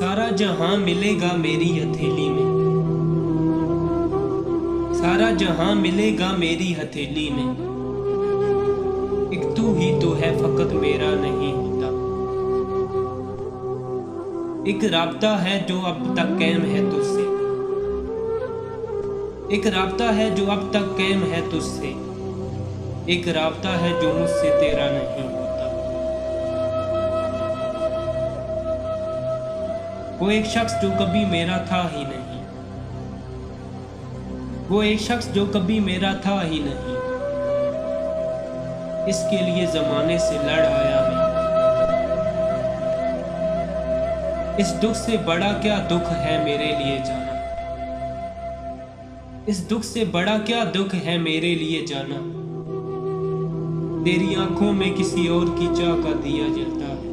सारा जहां मिलेगा मेरी हथेली में, सारा जहां मिलेगा मेरी हथेली में। एक तू ही तो है फकत मेरा नहीं होता। एक राब्ता है जो अब तक कायम है तुझसे, एक राब्ता है जो अब तक कायम है तुझसे। एक राब्ता है जो मुझसे तेरा नहीं होता। वो एक शख्स जो कभी मेरा था ही नहीं, वो एक शख्स जो कभी मेरा था ही नहीं। इसके लिए जमाने से लड़ आया मैं। इस दुख से बड़ा क्या दुख है मेरे लिए जाना, इस दुख से बड़ा क्या दुख है मेरे लिए जाना। तेरी आंखों में किसी और की चाह का दिया जलता है,